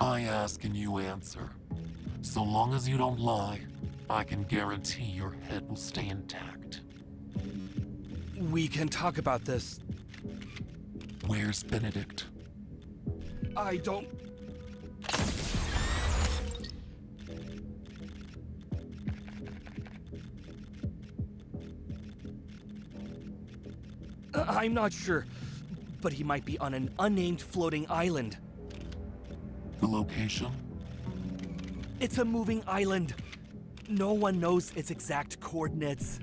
I ask and you answer. So long as you don't lie, I can guarantee your head will stay intact. We can talk about this. Where's Benedict? I don't... I'm not sure, but he might be on an unnamed floating island. The location? It's a moving island. No one knows its exact coordinates.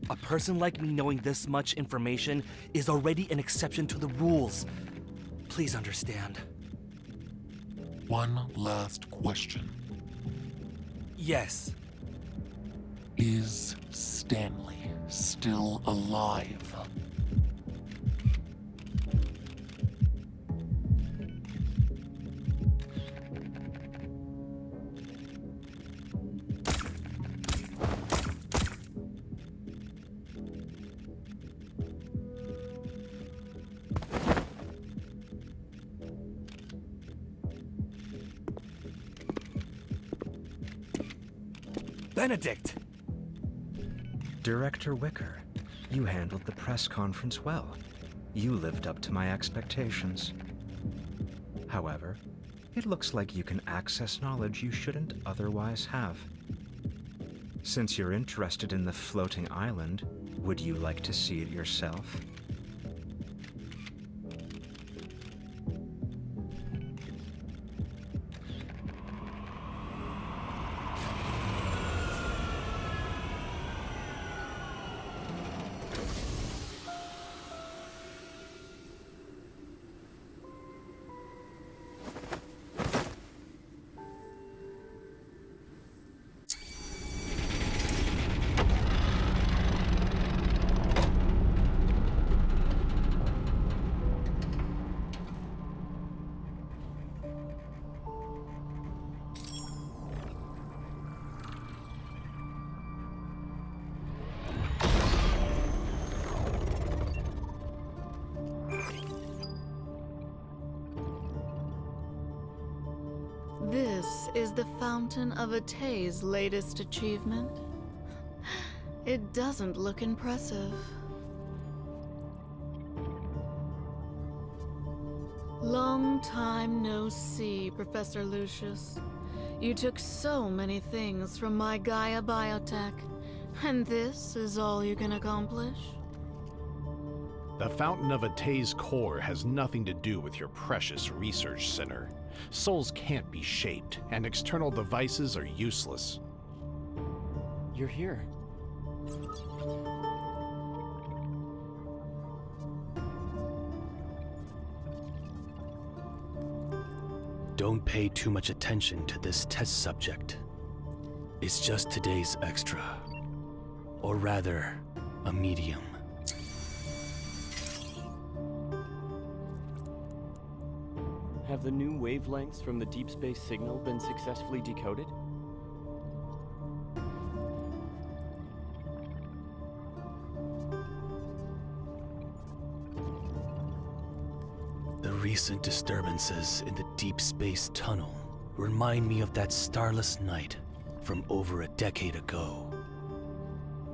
A person like me knowing this much information is already an exception to the rules. Please understand. One last question. Yes. Is Stanley still alive? Benedict! Director Wicker, you handled the press conference well. You lived up to my expectations. However, it looks like you can access knowledge you shouldn't otherwise have. Since you're interested in the floating island, would you like to see it yourself? This is the Fountain of Atay's latest achievement. It doesn't look impressive. Long time no see, Professor Lucius. You took so many things from my Gaia biotech, and this is all you can accomplish? The Fountain of Atay's core has nothing to do with your precious research center. Souls can't be shaped, and external devices are useless. You're here. Don't pay too much attention to this test subject. It's just today's extra. Or rather, a medium. Have the new wavelengths from the Deepspace signal been successfully decoded? The recent disturbances in the Deepspace tunnel remind me of that starless night from over a decade ago.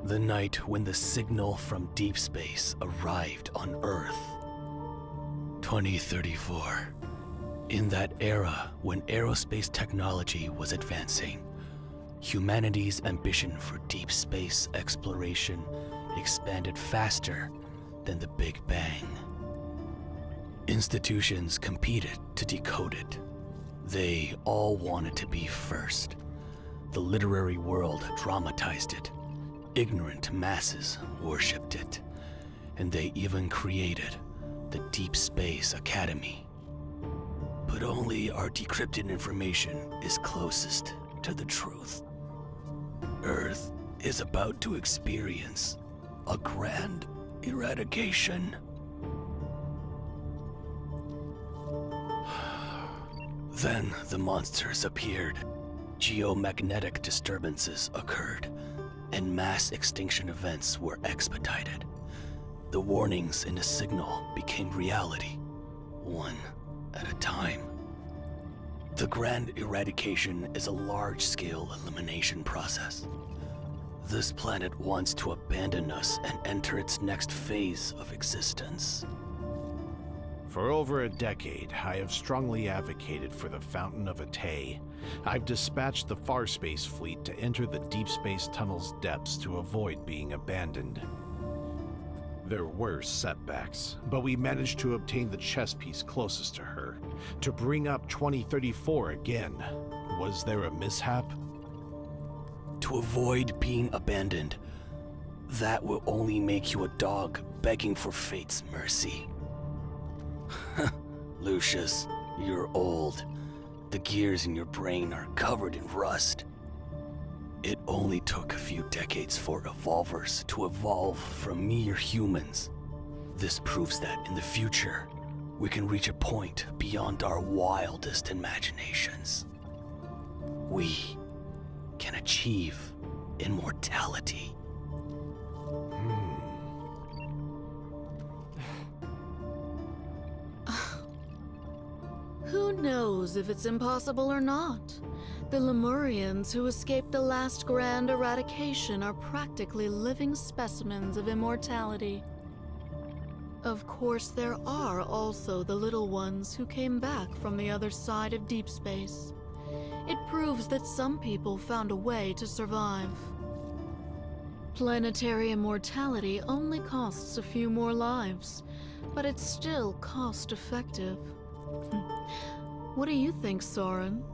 The night when the signal from Deepspace arrived on Earth. 2034. In that era when aerospace technology was advancing, humanity's ambition for deep space exploration expanded faster than the Big Bang. Institutions competed to decode it. They all wanted to be first. The literary world dramatized it. Ignorant masses worshipped it. And they even created the Deep Space Academy. But only our decrypted information is closest to the truth. Earth is about to experience a grand eradication. Then the monsters appeared. Geomagnetic disturbances occurred, and mass extinction events were expedited. The warnings in the signal became reality, one at a time. The grand eradication is a large-scale elimination process. This planet wants to abandon us and enter its next phase of existence. For over a decade, I have strongly advocated for the Fountain of Atay. I've dispatched the Farspace fleet to enter the Deep Space Tunnel's depths to avoid being abandoned. There were setbacks, but we managed to obtain the chess piece closest to her, to bring up 2034 again. Was there a mishap? To avoid being abandoned, that will only make you a dog begging for fate's mercy. Lucius, you're old. The gears in your brain are covered in rust. It only took a few decades for evolvers to evolve from mere humans. This proves that in the future, we can reach a point beyond our wildest imaginations. We can achieve immortality. Who knows if it's impossible or not? The Lemurians who escaped the last grand eradication are practically living specimens of immortality. Of course, there are also the little ones who came back from the other side of deep space. It proves that some people found a way to survive. Planetary immortality only costs a few more lives, but it's still cost-effective. What do you think, Soren?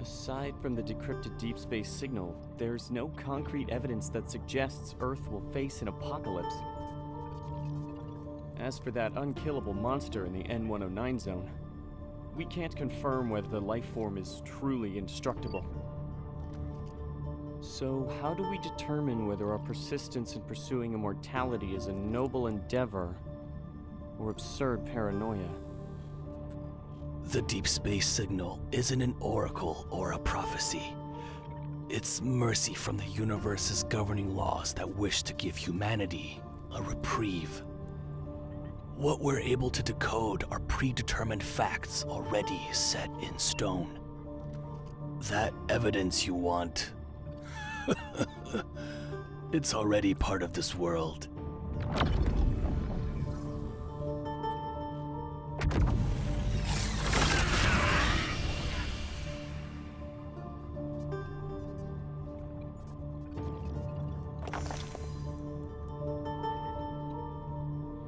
Aside from the decrypted deep space signal, there's no concrete evidence that suggests Earth will face an apocalypse. As for that unkillable monster in the N109 zone, we can't confirm whether the life form is truly indestructible. So how do we determine whether our persistence in pursuing immortality is a noble endeavor or absurd paranoia? The deep space signal isn't an oracle or a prophecy. It's mercy from the universe's governing laws that wish to give humanity a reprieve. What we're able to decode are predetermined facts already set in stone. That evidence you want, it's already part of this world.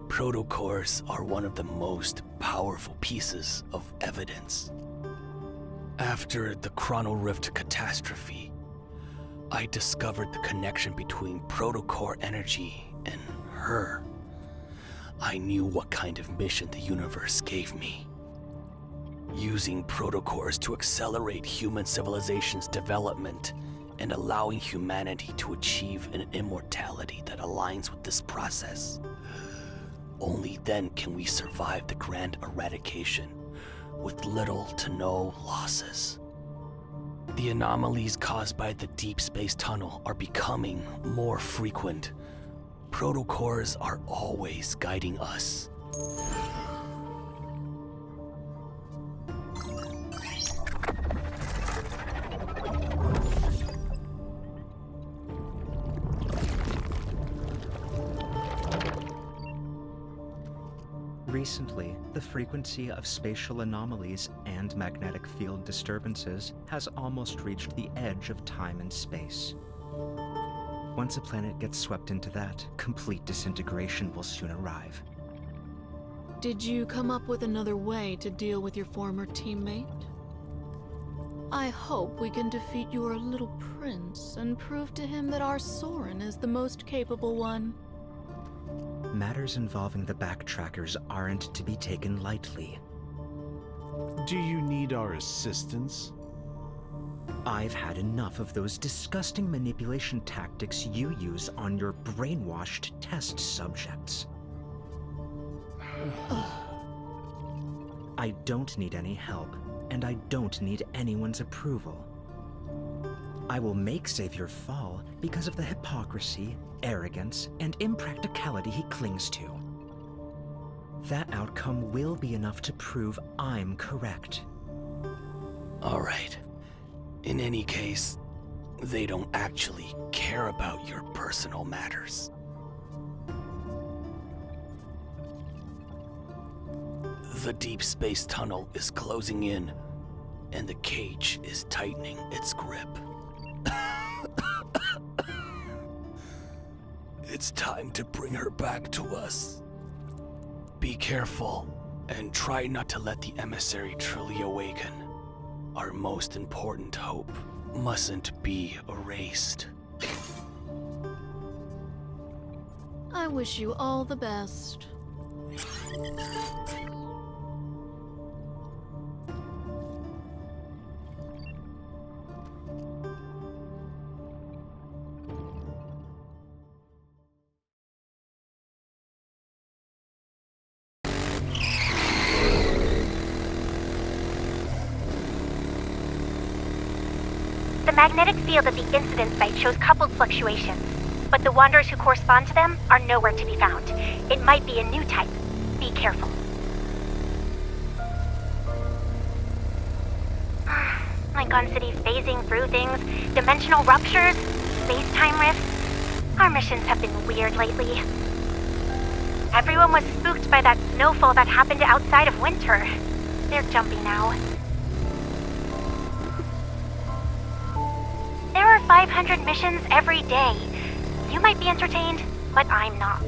Protocores are one of the most powerful pieces of evidence. After the Chrono Rift catastrophe, I discovered the connection between protocore energy and her. I knew what kind of mission the universe gave me. Using protocores to accelerate human civilization's development and allowing humanity to achieve an immortality that aligns with this process. Only then can we survive the grand eradication with little to no losses. The anomalies caused by the deep space tunnel are becoming more frequent. Protocores are always guiding us. Recently, the frequency of spatial anomalies and magnetic field disturbances has almost reached the edge of time and space. Once a planet gets swept into that, complete disintegration will soon arrive. Did you come up with another way to deal with your former teammate? I hope we can defeat your little prince and prove to him that our Soren is the most capable one. Matters involving the backtrackers aren't to be taken lightly. Do you need our assistance? I've had enough of those disgusting manipulation tactics you use on your brainwashed test subjects. I don't need any help, and I don't need anyone's approval. I will make Xavier fall because of the hypocrisy, arrogance, and impracticality he clings to. That outcome will be enough to prove I'm correct. Alright. In any case, they don't actually care about your personal matters. The deep space tunnel is closing in, and the cage is tightening its grip. It's time to bring her back to us. Be careful, and try not to let the emissary truly awaken. Our most important hope mustn't be erased. I wish you all the best. The magnetic field at the incident site shows coupled fluctuations, but the wanderers who correspond to them are nowhere to be found. It might be a new type. Be careful. Like Gun City phasing through things, dimensional ruptures, space-time rifts. Our missions have been weird lately. Everyone was spooked by that snowfall that happened outside of winter. They're jumpy now. There are 500 missions every day. You might be entertained, but I'm not.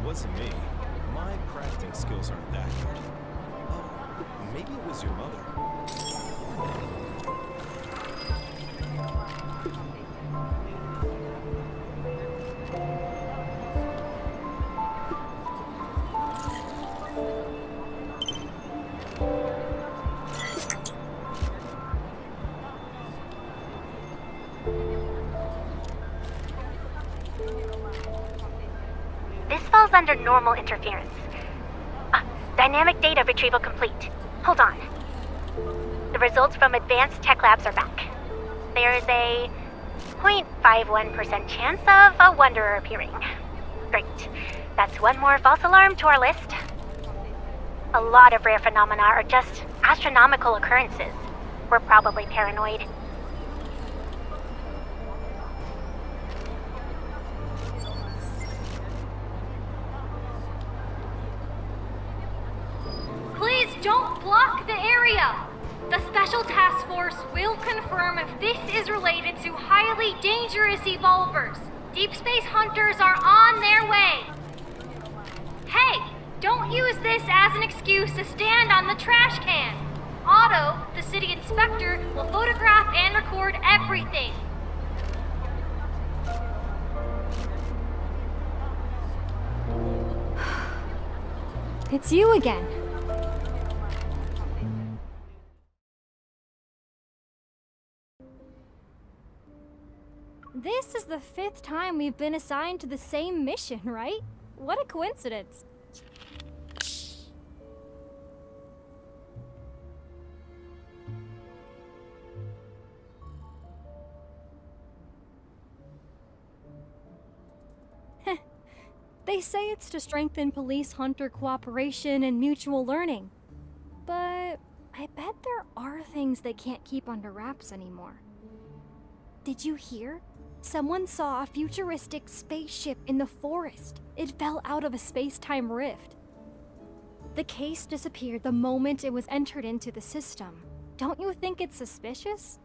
Wasn't me. My crafting skills aren't that good. Oh, maybe it was your mother. Falls under normal interference. Dynamic data retrieval complete. Hold on. The results from advanced tech labs are back. There is a 0.51% chance of a wanderer appearing. Great. That's one more false alarm to our list. A lot of rare phenomena are just astronomical occurrences. We're probably paranoid. Don't block the area! The Special Task Force will confirm if this is related to highly dangerous evolvers. Deep Space Hunters are on their way. Hey, don't use this as an excuse to stand on the trash can. Otto, the city inspector, will photograph and record everything. It's you again. This is the 5th time we've been assigned to the same mission, right? What a coincidence. They say it's to strengthen police-hunter cooperation and mutual learning. But I bet there are things they can't keep under wraps anymore. Did you hear? Someone saw a futuristic spaceship in the forest. It fell out of a space-time rift. The case disappeared the moment it was entered into the system. Don't you think it's suspicious?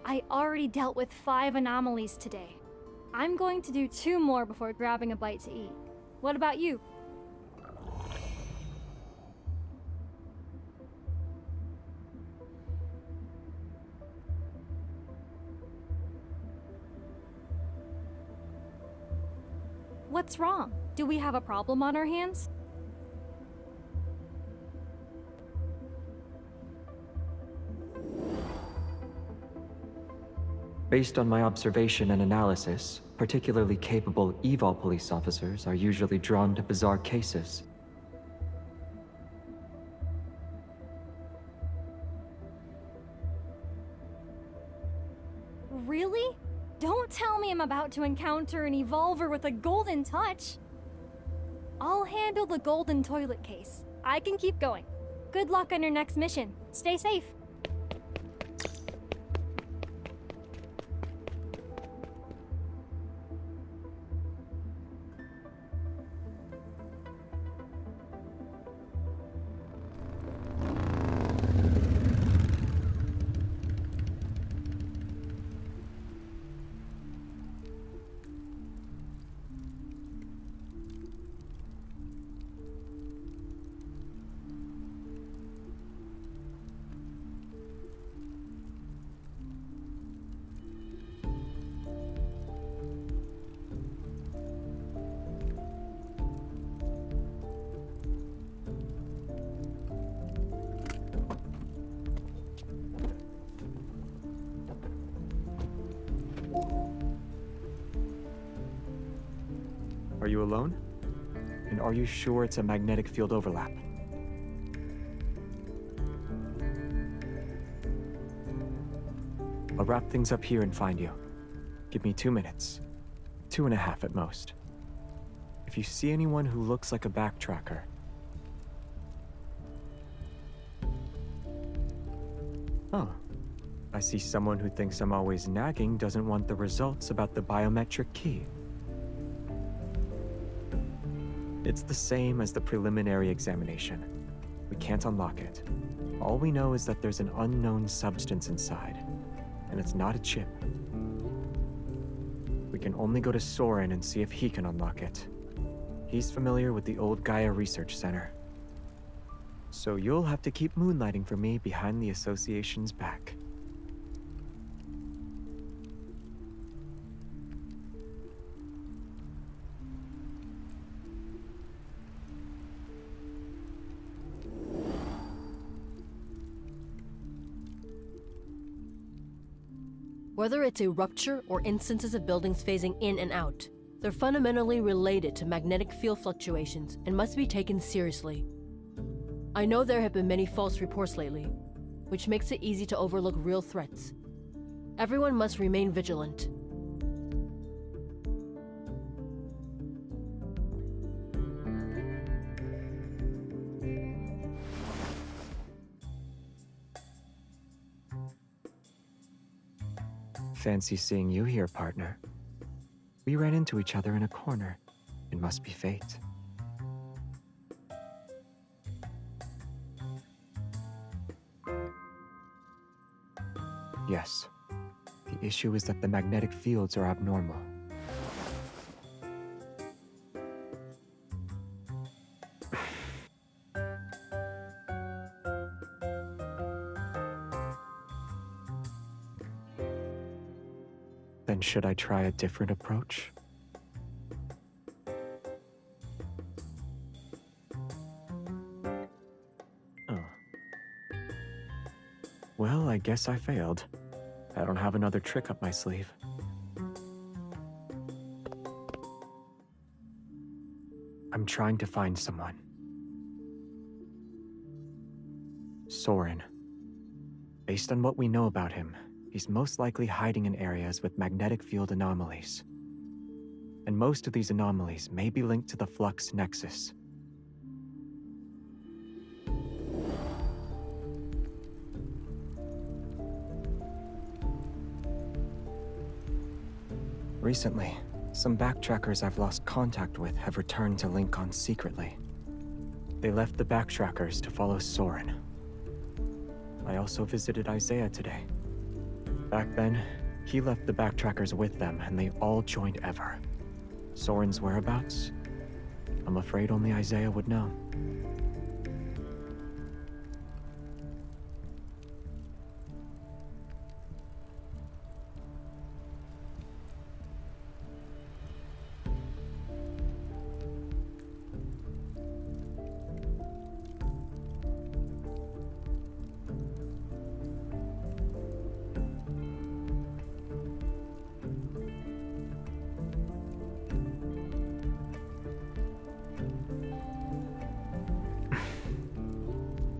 I already dealt with 5 anomalies today. I'm going to do 2 more before grabbing a bite to eat. What about you? What's wrong? Do we have a problem on our hands? Based on my observation and analysis, particularly capable evil police officers are usually drawn to bizarre cases. Really? Don't tell me I'm about to encounter an evolver with a golden touch. I'll handle the golden toilet case. I can keep going. Good luck on your next mission. Stay safe. Are you alone? And are you sure it's a magnetic field overlap? I'll wrap things up here and find you. Give me 2 minutes. 2.5 at most. If you see anyone who looks like a backtracker, oh, I see someone who thinks I'm always nagging doesn't want the results about the biometric key. It's the same as the preliminary examination. We can't unlock it. All we know is that there's an unknown substance inside, and it's not a chip. We can only go to Soren and see if he can unlock it. He's familiar with the old Gaia Research Center. So you'll have to keep moonlighting for me behind the Association's back. Whether it's a rupture or instances of buildings phasing in and out, they're fundamentally related to magnetic field fluctuations and must be taken seriously. I know there have been many false reports lately, which makes it easy to overlook real threats. Everyone must remain vigilant. Fancy seeing you here, partner. We ran into each other in a corner. It must be fate. Yes. The issue is that the magnetic fields are abnormal. Then should I try a different approach? Oh. Well, I guess I failed. I don't have another trick up my sleeve. I'm trying to find someone. Soren. Based on what we know about him, he's most likely hiding in areas with magnetic field anomalies. And most of these anomalies may be linked to the Flux Nexus. Recently, some backtrackers I've lost contact with have returned to Lincoln secretly. They left the backtrackers to follow Soren. I also visited Isaiah today. Back then, he left the backtrackers with them and they all joined Ever. Soren's whereabouts? I'm afraid only Isaiah would know.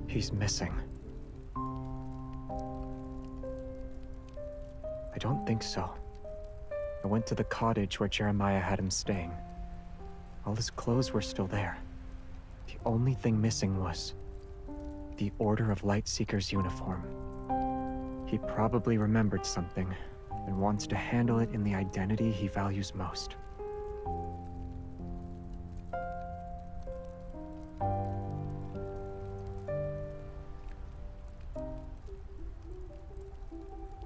He's missing. I don't think so. I went to the cottage where Jeremiah had him staying. All his clothes were still there. The only thing missing was the Order of Lightseeker's uniform. He probably remembered something and wants to handle it in the identity he values most.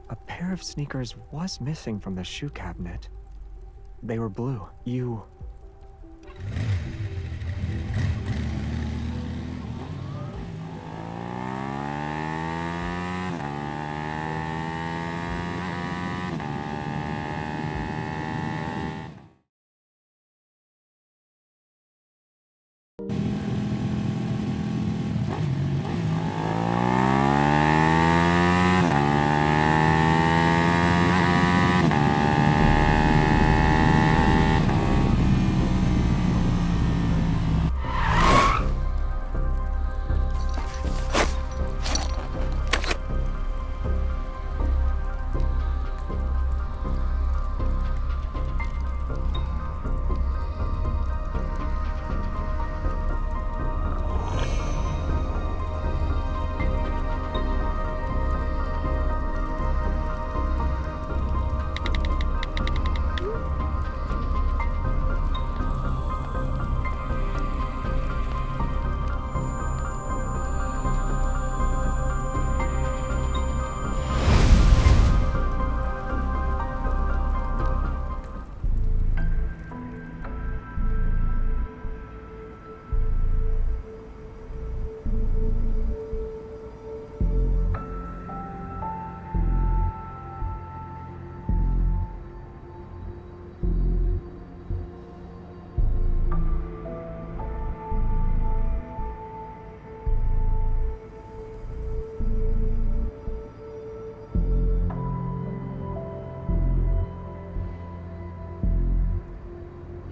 A pair of sneakers was missing from the shoe cabinet. They were blue. You...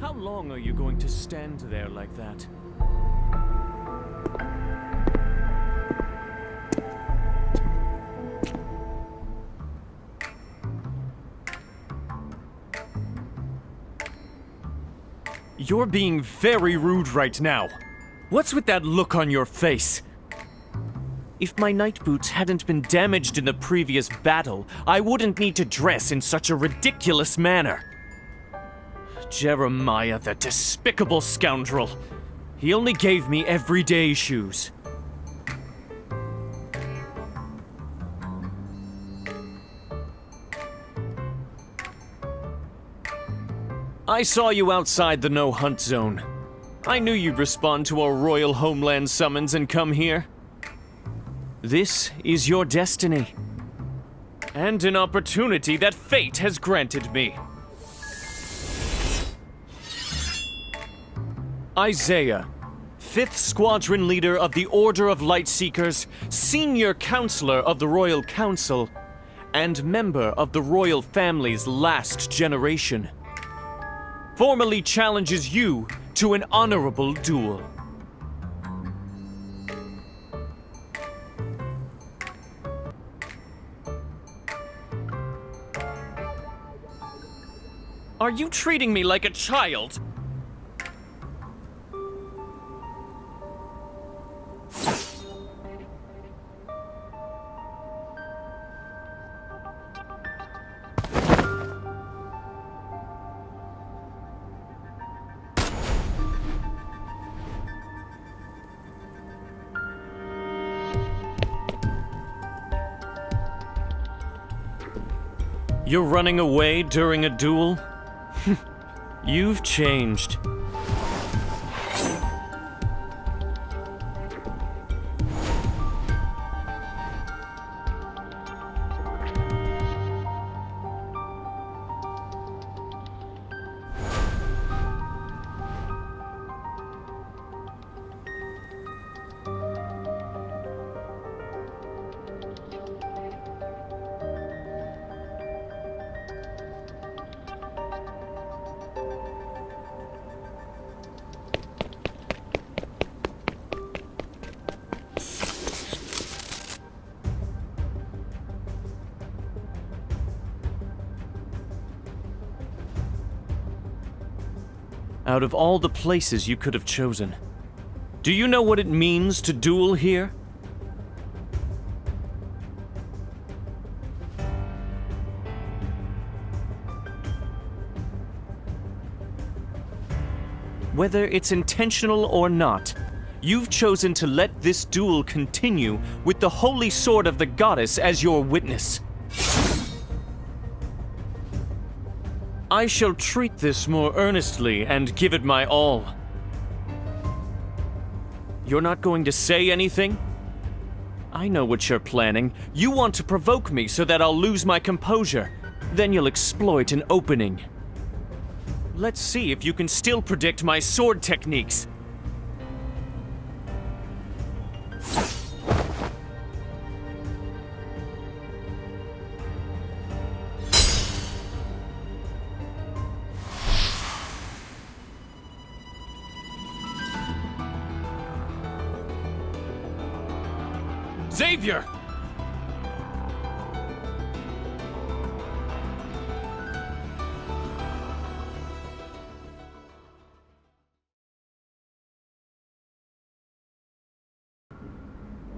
How long are you going to stand there like that? You're being very rude right now. What's with that look on your face? If my night boots hadn't been damaged in the previous battle, I wouldn't need to dress in such a ridiculous manner. Jeremiah, the despicable scoundrel. He only gave me everyday shoes. I saw you outside the no-hunt zone. I knew you'd respond to a royal homeland summons and come here. This is your destiny. And an opportunity that fate has granted me. Isaiah, 5th Squadron Leader of the Order of Lightseekers, Senior Counselor of the Royal Council, and member of the royal family's last generation, formally challenges you to an honorable duel. Are you treating me like a child? You're running away during a duel? You've changed. Out of all the places you could have chosen, do you know what it means to duel here? Whether it's intentional or not, you've chosen to let this duel continue with the holy sword of the goddess as your witness. I shall treat this more earnestly and give it my all. You're not going to say anything? I know what you're planning. You want to provoke me so that I'll lose my composure. Then you'll exploit an opening. Let's see if you can still predict my sword techniques. Xavier!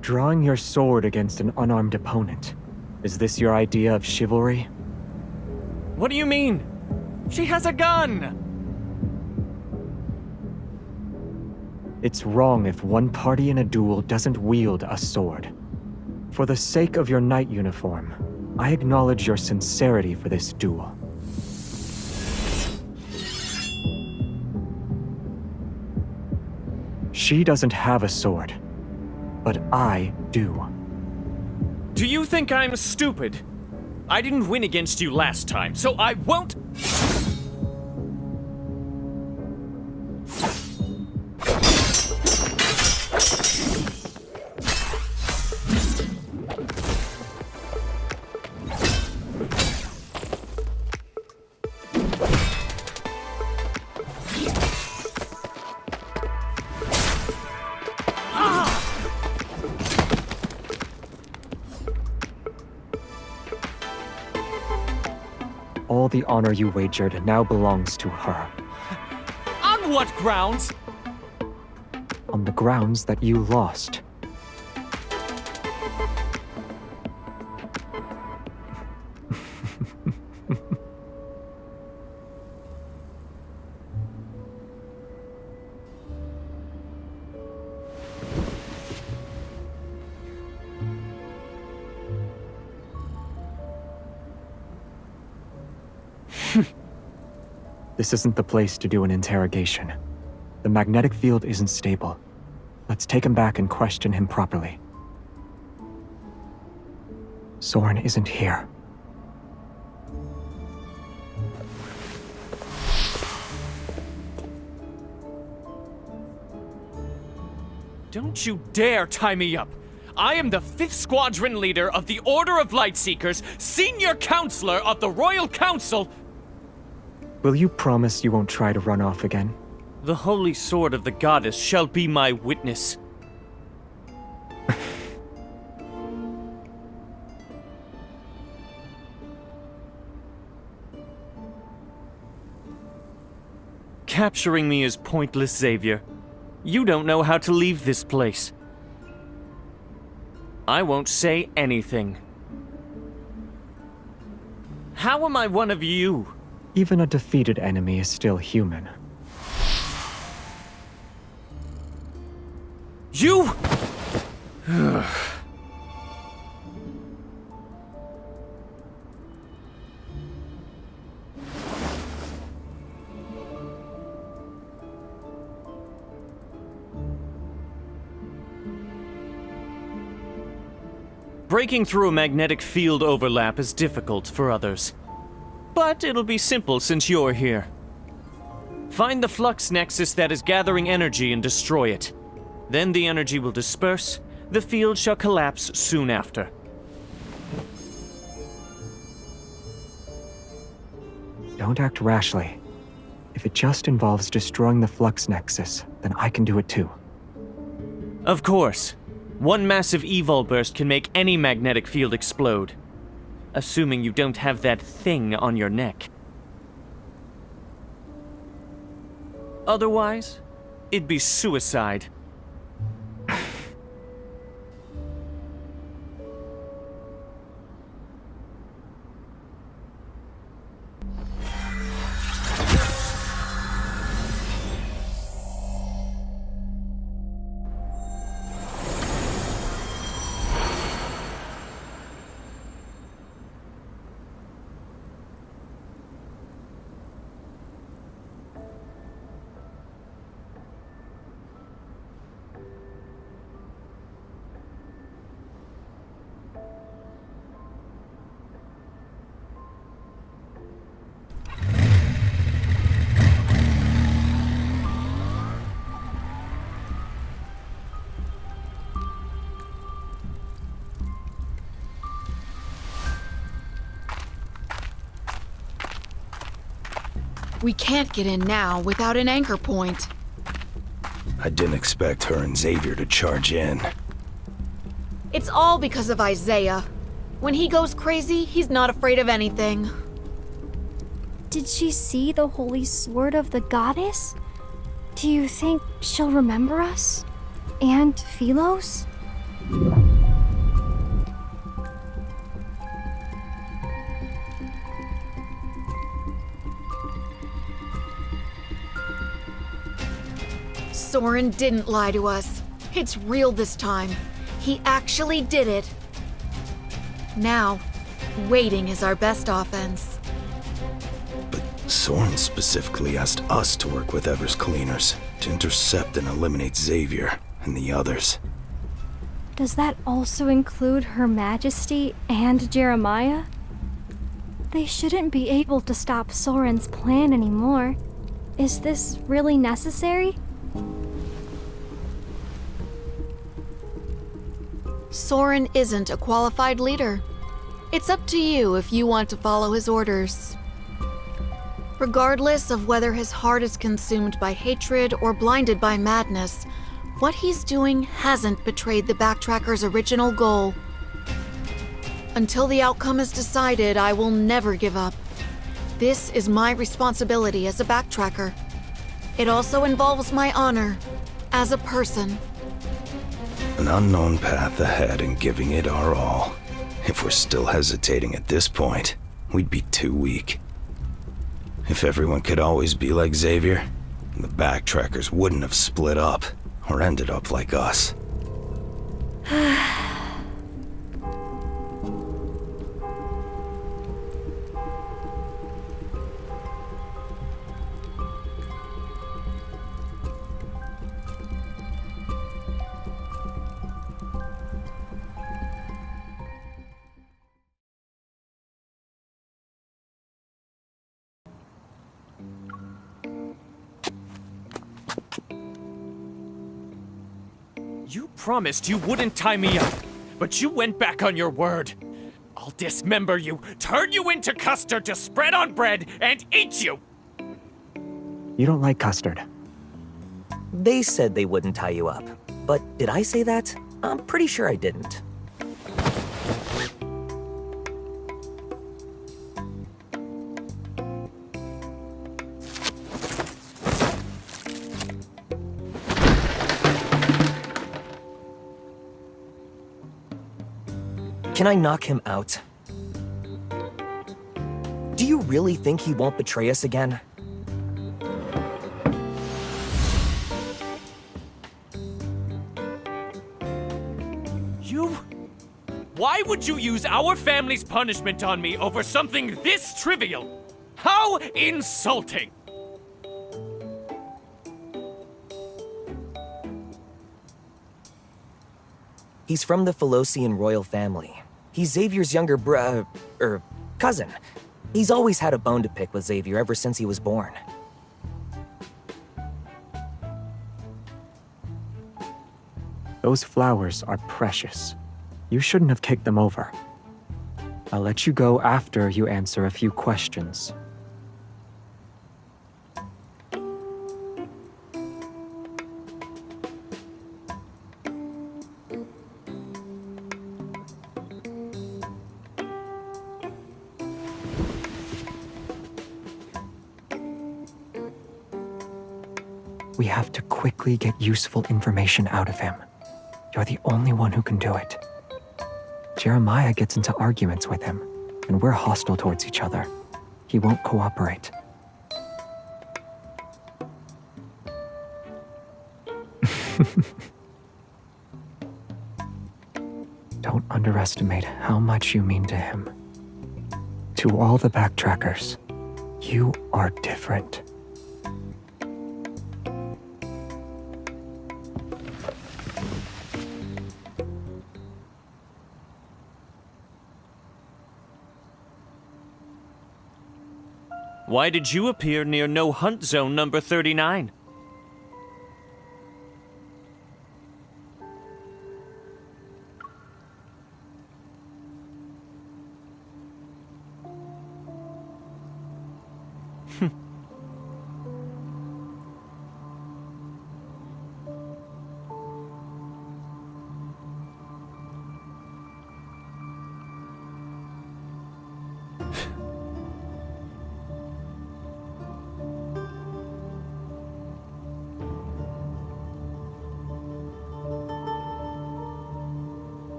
Drawing your sword against an unarmed opponent. Is this your idea of chivalry? What do you mean? She has a gun! It's wrong if one party in a duel doesn't wield a sword. For the sake of your knight uniform, I acknowledge your sincerity for this duel. She doesn't have a sword, but I do. Do you think I'm stupid? I didn't win against you last time, so I won't... All the honor you wagered now belongs to her. On what grounds? On the grounds that you lost. This isn't the place to do an interrogation. The magnetic field isn't stable. Let's take him back and question him properly. Soren isn't here. Don't you dare tie me up! I am the 5th Squadron leader of the Order of Lightseekers, senior counselor of the Royal Council. Will you promise you won't try to run off again? The holy sword of the goddess shall be my witness. Capturing me is pointless, Xavier. You don't know how to leave this place. I won't say anything. How am I one of you? Even a defeated enemy is still human. You! Breaking through a magnetic field overlap is difficult for others. But it'll be simple since you're here. Find the flux nexus that is gathering energy and destroy it. Then the energy will disperse. The field shall collapse soon after. Don't act rashly. If it just involves destroying the flux nexus, then I can do it too. Of course. One massive evol burst can make any magnetic field explode. Assuming you don't have that thing on your neck. Otherwise, it'd be suicide. We can't get in now without an anchor point. I didn't expect her and Xavier to charge in. It's all because of Isaiah. When he goes crazy, he's not afraid of anything. Did she see the holy sword of the goddess? Do you think she'll remember us? And Philos? Soren didn't lie to us. It's real this time. He actually did it. Now, waiting is our best offense. But Soren specifically asked us to work with Ever's cleaners to intercept and eliminate Xavier and the others. Does that also include Her Majesty and Jeremiah? They shouldn't be able to stop Soren's plan anymore. Is this really necessary? Soren isn't a qualified leader. It's up to you if you want to follow his orders. Regardless of whether his heart is consumed by hatred or blinded by madness, what he's doing hasn't betrayed the Backtracker's original goal. Until the outcome is decided, I will never give up. This is my responsibility as a Backtracker. It also involves my honor as a person. An unknown path ahead and giving it our all. If we're still hesitating at this point, we'd be too weak. If everyone could always be like Xavier, the Backtrackers wouldn't have split up or ended up like us. You promised you wouldn't tie me up. but you went back on your word. I'll dismember you, turn you into custard to spread on bread, and eat you! You don't like custard. They said they wouldn't tie you up. But did I say that? I'm pretty sure I didn't. Can I knock him out? Do you really think he won't betray us again? Why would you use our family's punishment on me over something this trivial? How insulting! He's from the Philosian royal family. He's Xavier's younger cousin. He's always had a bone to pick with Xavier ever since he was born. Those flowers are precious. You shouldn't have kicked them over. I'll let you go after you answer a few questions. We have to quickly get useful information out of him. You're the only one who can do it. Jeremiah gets into arguments with him, and we're hostile towards each other. He won't cooperate. Don't underestimate how much you mean to him. To all the backtrackers, you are different. Why did you appear near No Hunt Zone number 39?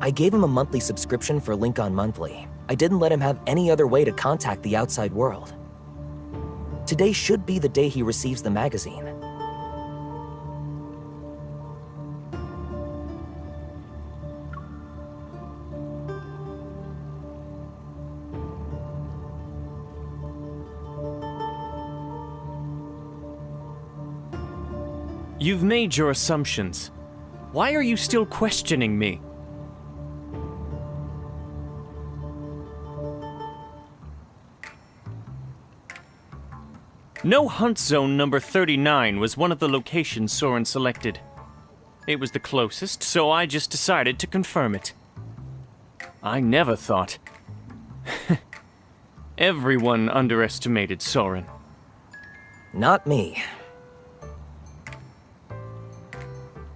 I gave him a monthly subscription for Lincoln Monthly. I didn't let him have any other way to contact the outside world. Today should be the day he receives the magazine. You've made your assumptions. Why are you still questioning me? No Hunt Zone number 39 was one of the locations Soren selected. It was the closest, so I just decided to confirm it. I never thought. Everyone underestimated Soren. Not me.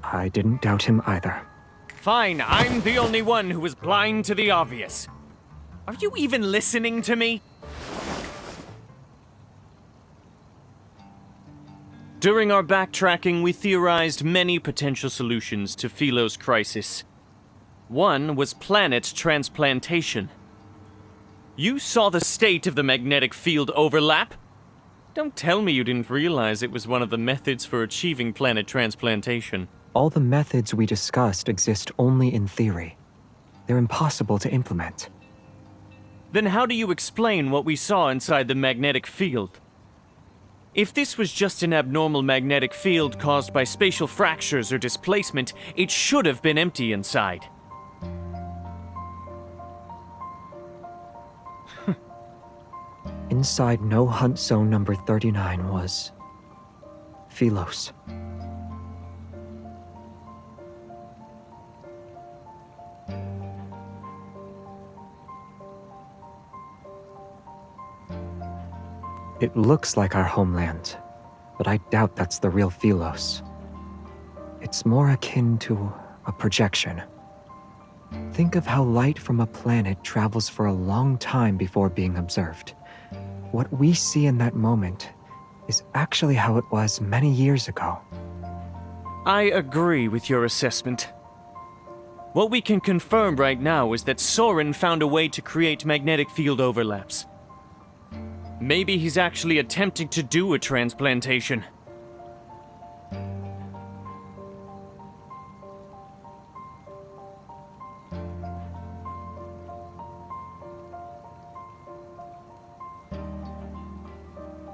I didn't doubt him either. Fine, I'm the only one who was blind to the obvious. Are you even listening to me? During our backtracking, we theorized many potential solutions to Philo's crisis. One was planet transplantation. You saw the state of the magnetic field overlap? Don't tell me you didn't realize it was one of the methods for achieving planet transplantation. All the methods we discussed exist only in theory. They're impossible to implement. Then how do you explain what we saw inside the magnetic field? If this was just an abnormal magnetic field caused by spatial fractures or displacement, it should have been empty inside. Inside No Hunt Zone number 39 was Philos. It looks like our homeland, but I doubt that's the real Philos. It's more akin to a projection. Think of how light from a planet travels for a long time before being observed. What we see in that moment is actually how it was many years ago. I agree with your assessment. What we can confirm right now is that Soren found a way to create magnetic field overlaps. Maybe he's actually attempting to do a transplantation.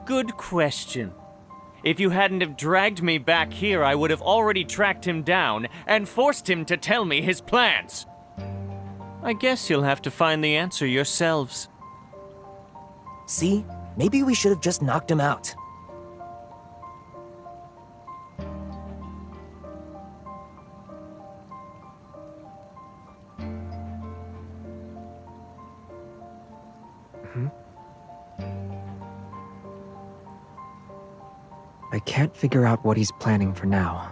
Good question. If you hadn't have dragged me back here, I would have already tracked him down and forced him to tell me his plans. I guess you'll have to find the answer yourselves. See? Maybe we should have just knocked him out. I can't figure out what he's planning for now,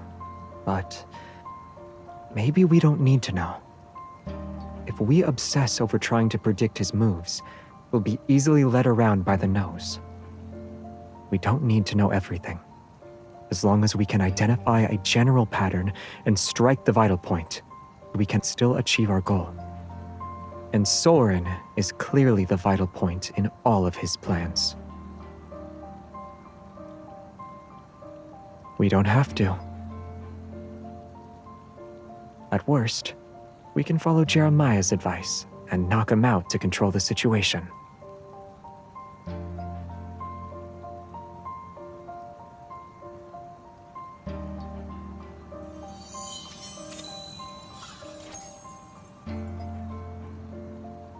but maybe we don't need to know. If we obsess over trying to predict his moves, we'll be easily led around by the nose. We don't need to know everything. As long as we can identify a general pattern and strike the vital point, we can still achieve our goal. And Soren is clearly the vital point in all of his plans. We don't have to. At worst, we can follow Jeremiah's advice and knock him out to control the situation.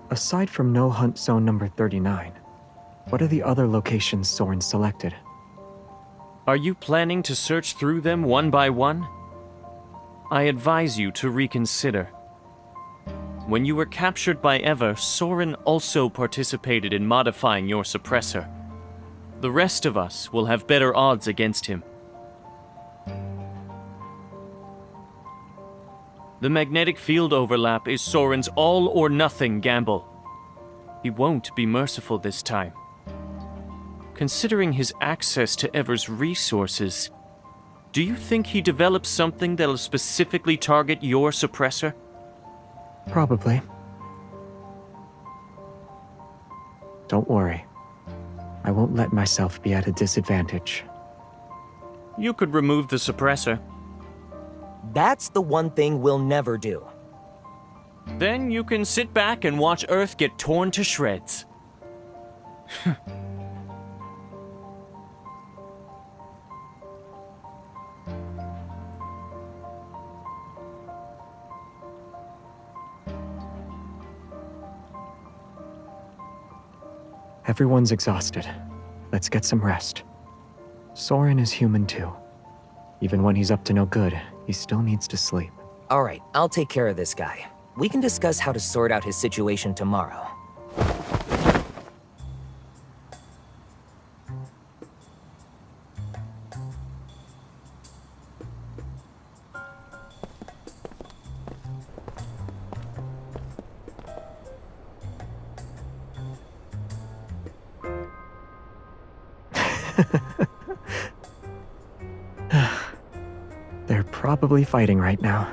Aside from No Hunt Zone number 39, what are the other locations Soren selected? Are you planning to search through them one by one? I advise you to reconsider. When you were captured by Eva, Soren also participated in modifying your suppressor. The rest of us will have better odds against him. The magnetic field overlap is Soren's all-or-nothing gamble. He won't be merciful this time. Considering his access to Ever's resources, do you think he developed something that'll specifically target your suppressor? Probably. Don't worry. I won't let myself be at a disadvantage. You could remove the suppressor. That's the one thing we'll never do. Then you can sit back and watch Earth get torn to shreds. Everyone's exhausted. Let's get some rest. Soren is human too. Even when he's up to no good, he still needs to sleep. All right, I'll take care of this guy. We can discuss how to sort out his situation tomorrow. They're probably fighting right now.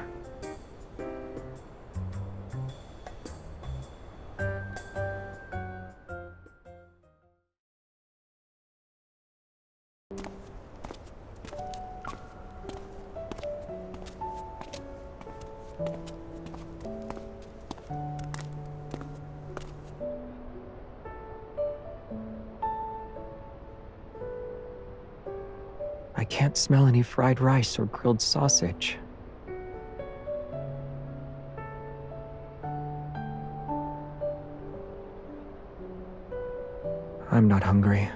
I can't smell any fried rice or grilled sausage. I'm not hungry.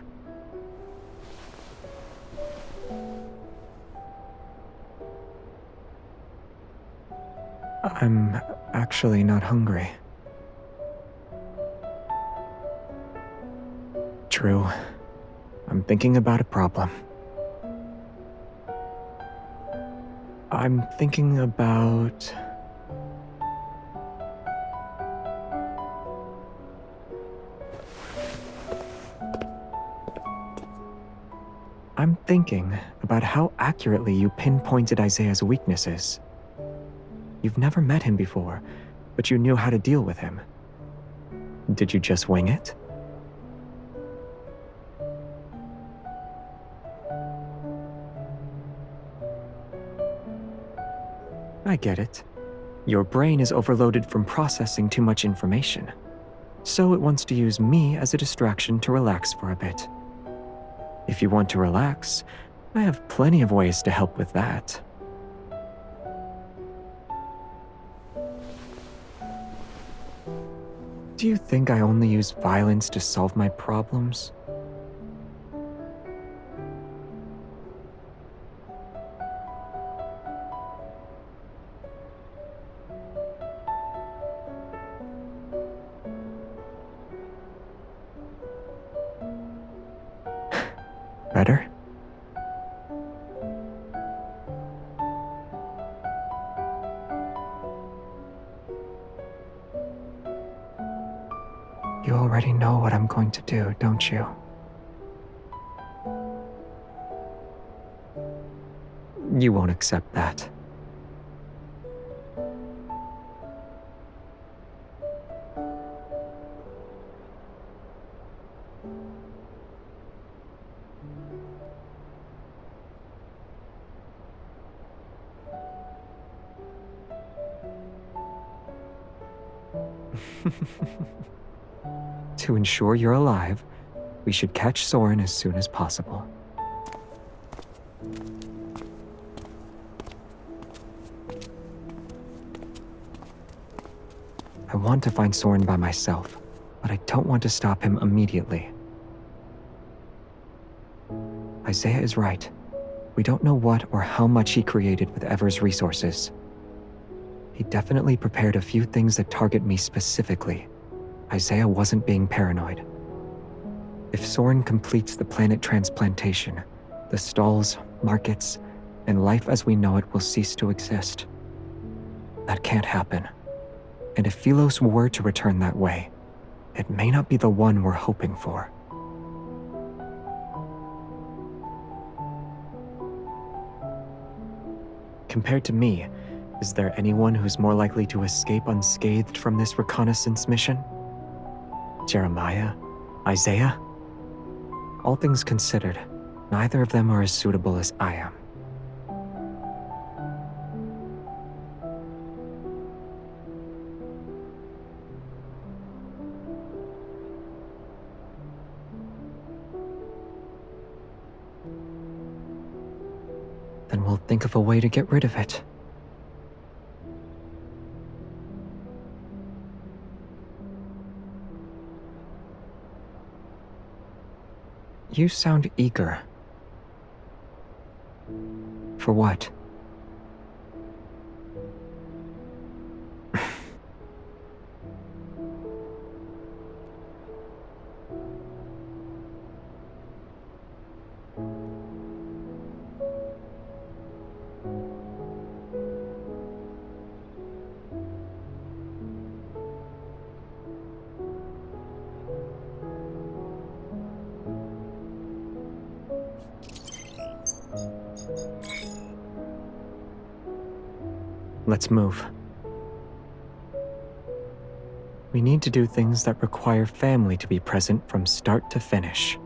I'm actually not hungry. True. I'm thinking about a problem. I'm thinking about... I'm thinking about how accurately you pinpointed Isaiah's weaknesses. You've never met him before, but you knew how to deal with him. Did you just wing it? I get it. Your brain is overloaded from processing too much information, so it wants to use me as a distraction to relax for a bit. If you want to relax, I have plenty of ways to help with that. Do you think I only use violence to solve my problems? Better? You already know what I'm going to do, don't you? You won't accept that. To ensure you're alive, we should catch Soren as soon as possible. I want to find Soren by myself, but I don't want to stop him immediately. Isaiah is right. We don't know what or how much he created with Ever's resources. He definitely prepared a few things that target me specifically. Isaiah wasn't being paranoid. If Soren completes the planet transplantation, the stalls, markets, and life as we know it will cease to exist. That can't happen. And if Philos were to return that way, it may not be the one we're hoping for. Compared to me, is there anyone who's more likely to escape unscathed from this reconnaissance mission? Jeremiah? Isaiah? All things considered, neither of them are as suitable as I am. Then we'll think of a way to get rid of it. You sound eager. For what? Let's move. We need to do things that require family to be present from start to finish.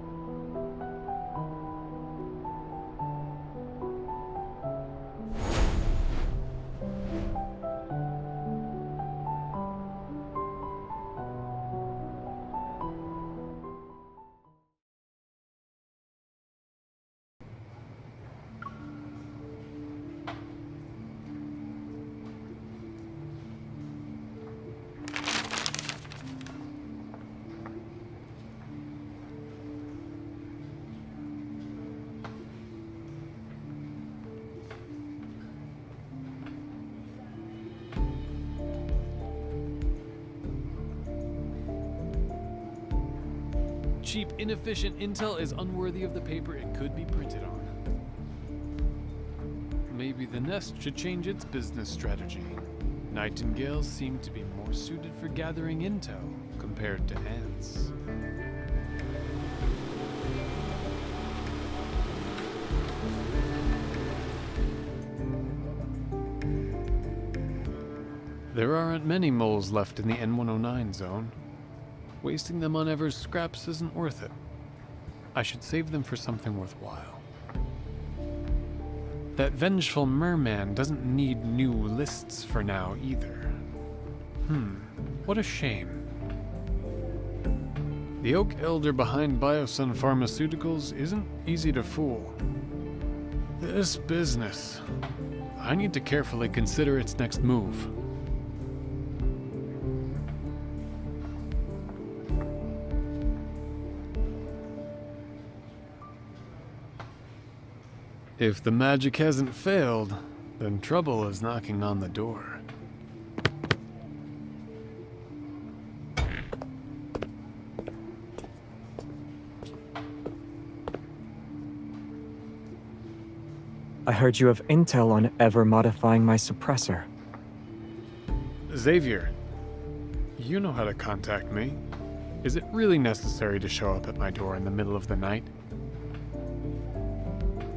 cheap, inefficient intel is unworthy of the paper it could be printed on. Maybe the Nest should change its business strategy. Nightingales seem to be more suited for gathering intel compared to ants. There aren't many moles left in the N109 zone. Wasting them on Ever's scraps isn't worth it. I should save them for something worthwhile. That vengeful merman doesn't need new lists for now either. What a shame. The Oak Elder behind Biosun Pharmaceuticals isn't easy to fool. This business. I need to carefully consider its next move. If the magic hasn't failed, then trouble is knocking on the door. I heard you have intel on Ever modifying my suppressor. Xavier, you know how to contact me. Is it really necessary to show up at my door in the middle of the night?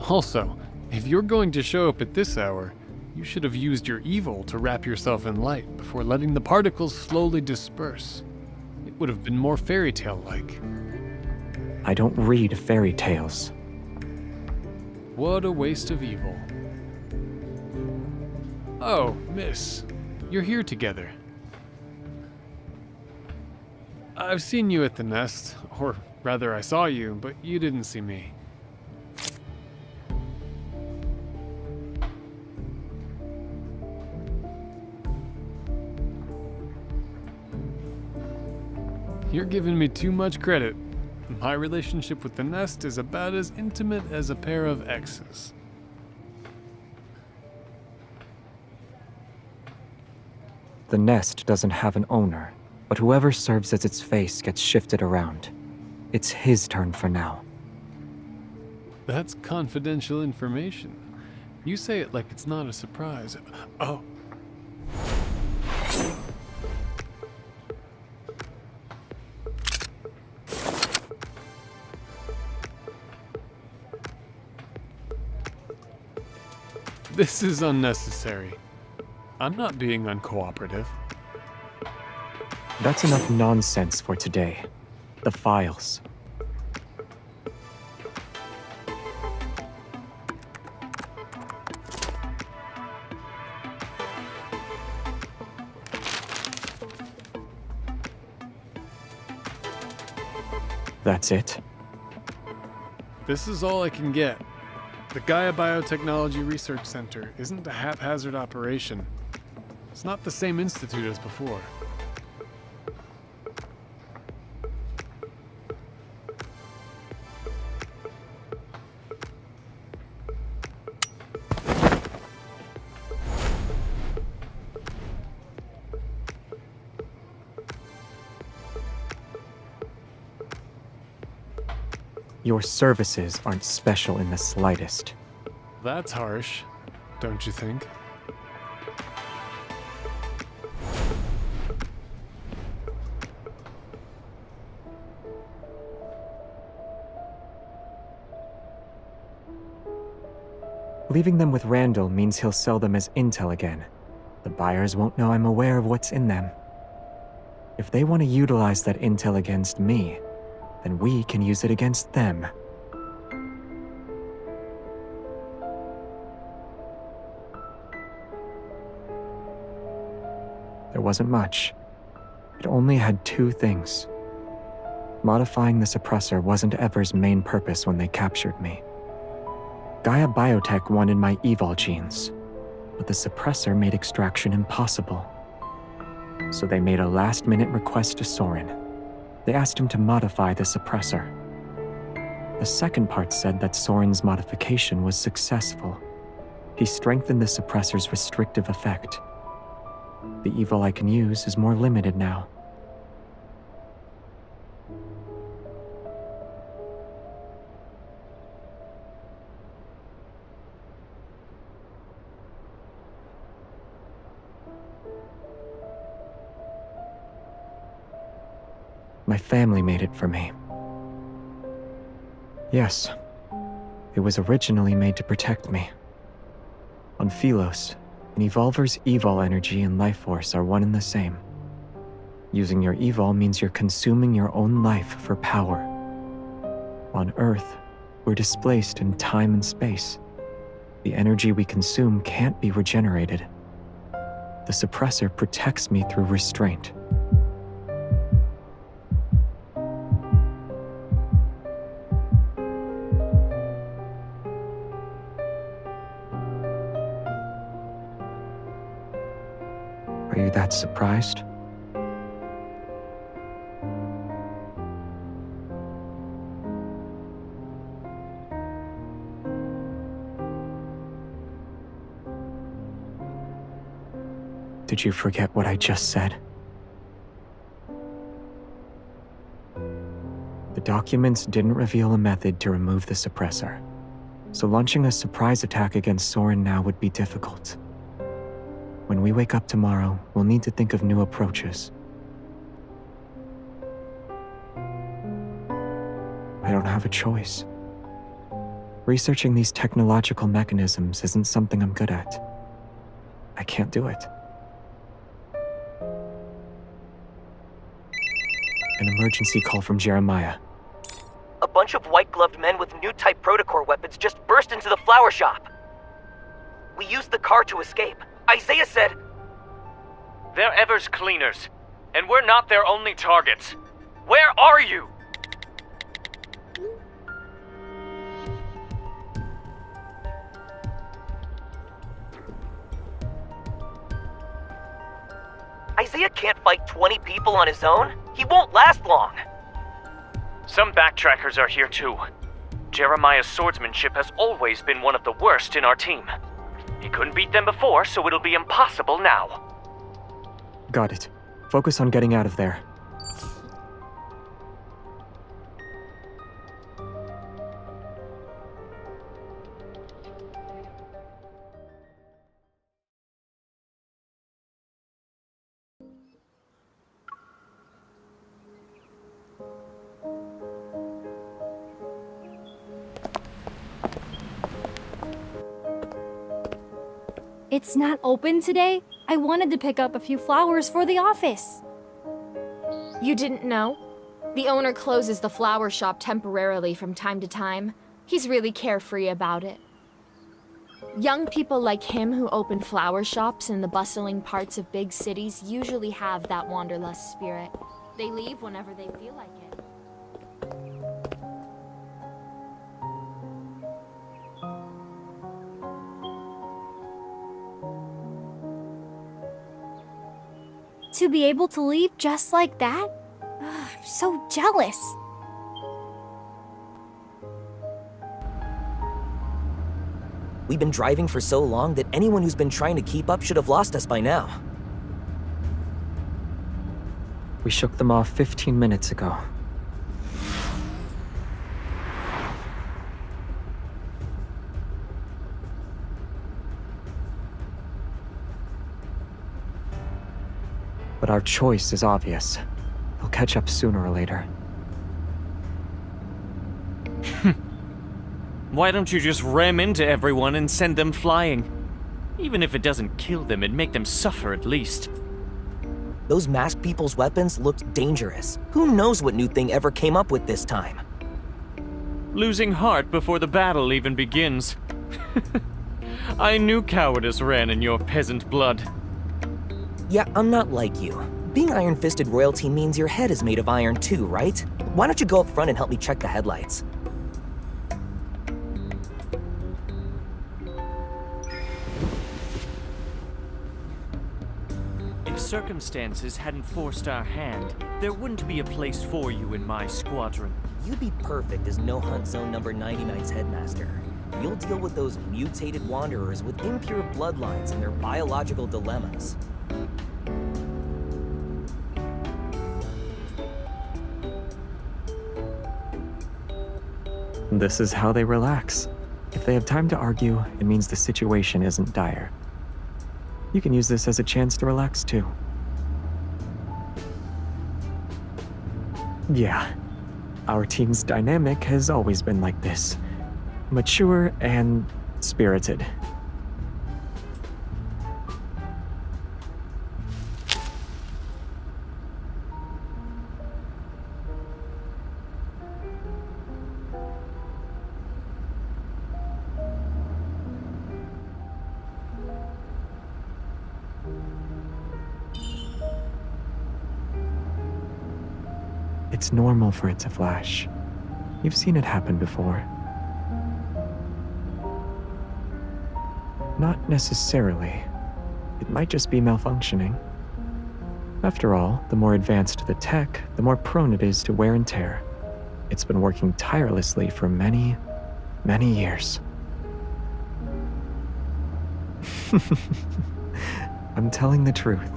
Also, if you're going to show up at this hour, you should have used your evil to wrap yourself in light before letting the particles slowly disperse. It would have been more fairy tale-like. I don't read fairy tales. What a waste of evil. Oh, miss. You're here together. I've seen you at the Nest, or rather I saw you, but you didn't see me. You're giving me too much credit. My relationship with the Nest is about as intimate as a pair of exes. The Nest doesn't have an owner, but whoever serves as its face gets shifted around. It's his turn for now. That's confidential information. You say it like it's not a surprise. Oh. This is unnecessary. I'm not being uncooperative. That's enough nonsense for today. The files. That's it? This is all I can get. The Gaia Biotechnology Research Center isn't a haphazard operation. It's not the same institute as before. Your services aren't special in the slightest. That's harsh, don't you think? Leaving them with Randall means he'll sell them as intel again. The buyers won't know I'm aware of what's in them. If they want to utilize that intel against me, then we can use it against them. There wasn't much. It only had two things. Modifying the suppressor wasn't Ever's main purpose when they captured me. Gaia Biotech wanted my evol genes, but the suppressor made extraction impossible. So they made a last-minute request to Soren. They asked him to modify the suppressor. The second part said that Soren's modification was successful. He strengthened the suppressor's restrictive effect. The evil I can use is more limited now. My family made it for me. Yes, it was originally made to protect me. On Philos, an evolver's evol energy and life force are one and the same. Using your evol means you're consuming your own life for power. On Earth, we're displaced in time and space. The energy we consume can't be regenerated. The suppressor protects me through restraint. Are you that surprised? Did you forget what I just said? The documents didn't reveal a method to remove the suppressor, so launching a surprise attack against Soren now would be difficult. When we wake up tomorrow, we'll need to think of new approaches. I don't have a choice. Researching these technological mechanisms isn't something I'm good at. I can't do it. An emergency call from Jeremiah. A bunch of white-gloved men with new type protocore weapons just burst into the flower shop. We used the car to escape. Isaiah said... They're Ever's cleaners, and we're not their only targets. Where are you? Isaiah can't fight 20 people on his own. He won't last long. Some backtrackers are here too. Jeremiah's swordsmanship has always been one of the worst in our team. He couldn't beat them before, so it'll be impossible now. Got it. Focus on getting out of there. It's not open today? I wanted to pick up a few flowers for the office. You didn't know? The owner closes the flower shop temporarily from time to time. He's really carefree about it. Young people like him who open flower shops in the bustling parts of big cities usually have that wanderlust spirit. They leave whenever they feel like it. To be able to leave just like that? Ugh, I'm so jealous. We've been driving for so long that anyone who's been trying to keep up should have lost us by now. We shook them off 15 minutes ago. But our choice is obvious. They'll catch up sooner or later. Why don't you just ram into everyone and send them flying? Even if it doesn't kill them, it'd make them suffer at least. Those masked people's weapons looked dangerous. Who knows what new thing ever came up with this time? Losing heart before the battle even begins. I knew cowardice ran in your peasant blood. Yeah, I'm not like you. Being iron-fisted royalty means your head is made of iron too, right? Why don't you go up front and help me check the headlights? If circumstances hadn't forced our hand, there wouldn't be a place for you in my squadron. You'd be perfect as No Hunt Zone number 99's headmaster. You'll deal with those mutated wanderers with impure bloodlines and their biological dilemmas. This is how they relax. If they have time to argue, it means the situation isn't dire. You can use this as a chance to relax too. Yeah. Our team's dynamic has always been like this. Mature and spirited. It's normal for it to flash. You've seen it happen before. Not necessarily. It might just be malfunctioning. After all, the more advanced the tech, the more prone it is to wear and tear. It's been working tirelessly for many, many years. I'm telling the truth.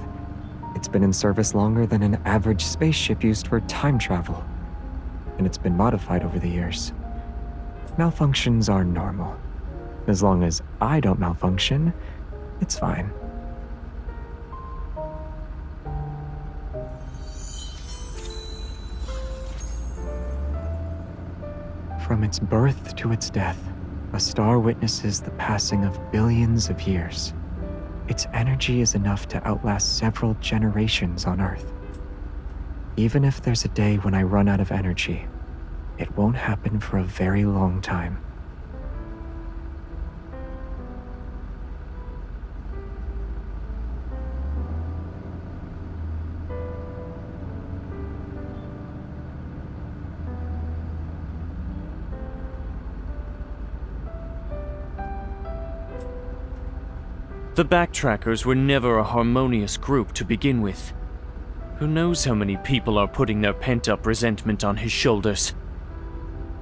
It's been in service longer than an average spaceship used for time travel, and it's been modified over the years. Malfunctions are normal. As long as I don't malfunction, it's fine. From its birth to its death, a star witnesses the passing of billions of years. Its energy is enough to outlast several generations on Earth. Even if there's a day when I run out of energy, it won't happen for a very long time. The Backtrackers were never a harmonious group to begin with. Who knows how many people are putting their pent-up resentment on his shoulders?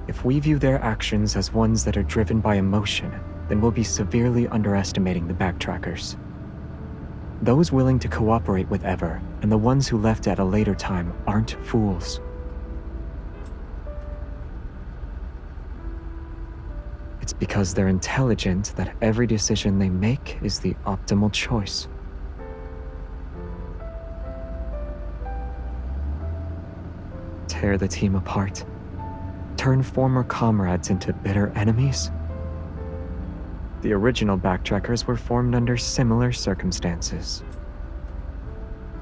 If we view their actions as ones that are driven by emotion, then we'll be severely underestimating the Backtrackers. Those willing to cooperate with Ever, and the ones who left at a later time, aren't fools. It's because they're intelligent that every decision they make is the optimal choice. Tear the team apart. Turn former comrades into bitter enemies. The original Backtrackers were formed under similar circumstances.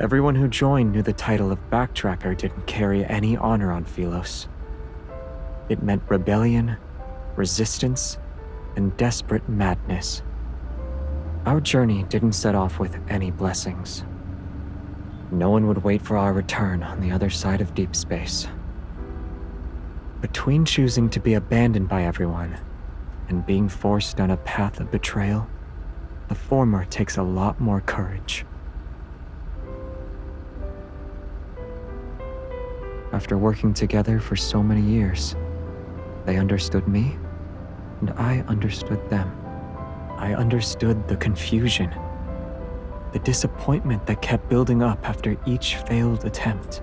Everyone who joined knew the title of Backtracker didn't carry any honor on Philos. It meant rebellion, resistance, and desperate madness. Our journey didn't set off with any blessings. No one would wait for our return on the other side of deep space. Between choosing to be abandoned by everyone and being forced down a path of betrayal, the former takes a lot more courage. After working together for so many years, they understood me, and I understood them. I understood the confusion, the disappointment that kept building up after each failed attempt.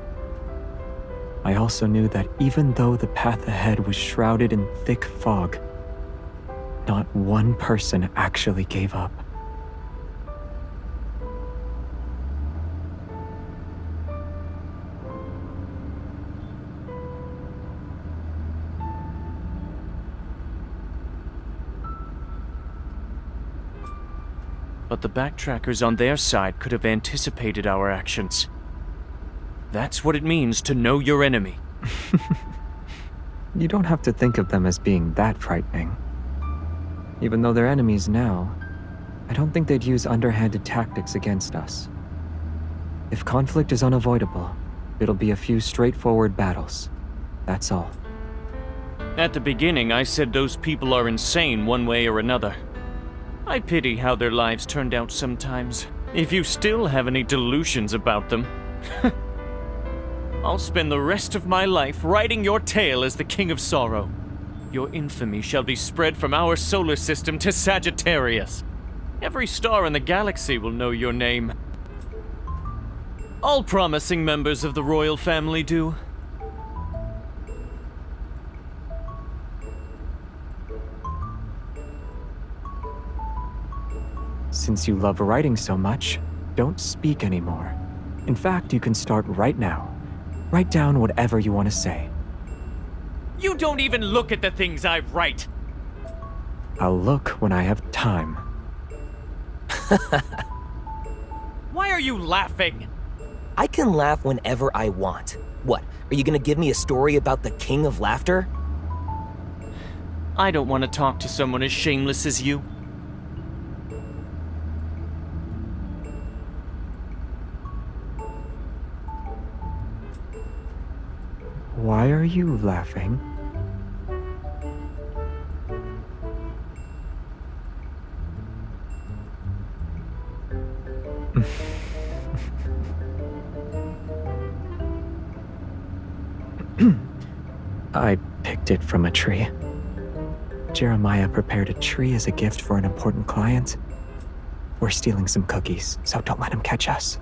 I also knew that even though the path ahead was shrouded in thick fog, not one person actually gave up. But the Backtrackers on their side could have anticipated our actions. That's what it means to know your enemy. You don't have to think of them as being that frightening. Even though they're enemies now, I don't think they'd use underhanded tactics against us. If conflict is unavoidable, it'll be a few straightforward battles. That's all. At the beginning, I said those people are insane one way or another. I pity how their lives turned out sometimes. If you still have any delusions about them, I'll spend the rest of my life riding your tail as the King of Sorrow. Your infamy shall be spread from our solar system to Sagittarius. Every star in the galaxy will know your name. All promising members of the royal family do. Since you love writing so much, don't speak anymore. In fact, you can start right now. Write down whatever you want to say. You don't even look at the things I write. I'll look when I have time. Why are you laughing? I can laugh whenever I want. What, are you gonna give me a story about the King of Laughter? I don't want to talk to someone as shameless as you. Why are you laughing? I picked it from a tree. Jeremiah prepared a tree as a gift for an important client. We're stealing some cookies, so don't let him catch us.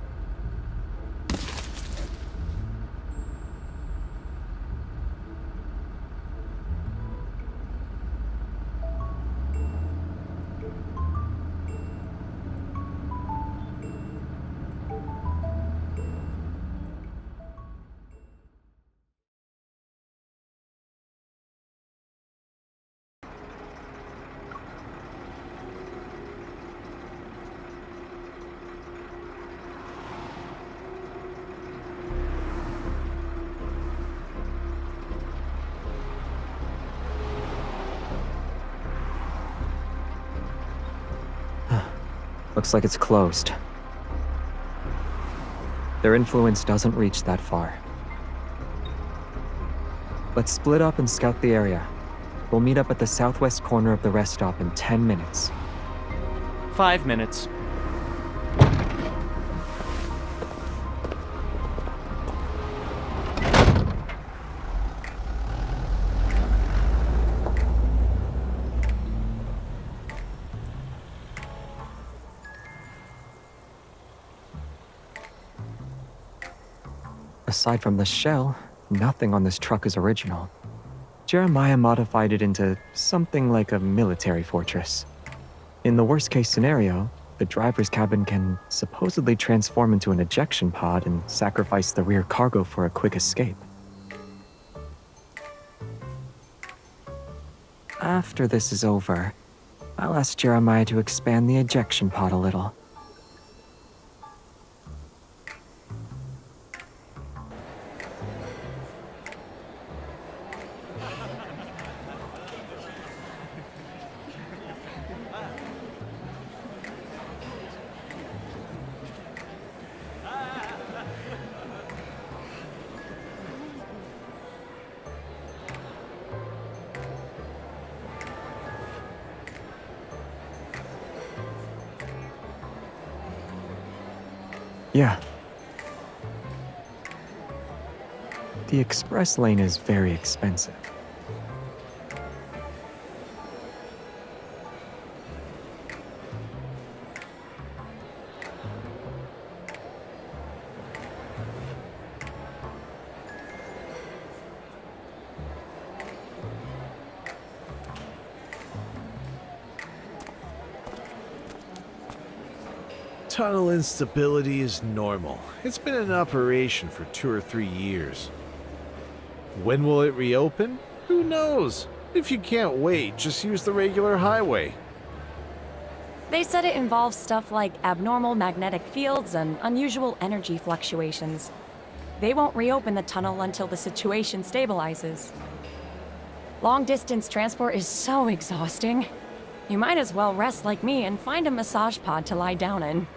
Looks like it's closed. Their influence doesn't reach that far. Let's split up and scout the area. We'll meet up at the southwest corner of the rest stop in 10 minutes. 5 minutes. Aside from the shell, nothing on this truck is original. Jeremiah modified it into something like a military fortress. In the worst-case scenario, the driver's cabin can supposedly transform into an ejection pod and sacrifice the rear cargo for a quick escape. After this is over, I'll ask Jeremiah to expand the ejection pod a little. Yeah. The express lane is very expensive. Tunnel instability is normal. It's been in operation for 2 or 3 years. When will it reopen? Who knows? If you can't wait, just use the regular highway. They said it involves stuff like abnormal magnetic fields and unusual energy fluctuations. They won't reopen the tunnel until the situation stabilizes. Long-distance transport is so exhausting. You might as well rest like me and find a massage pod to lie down in.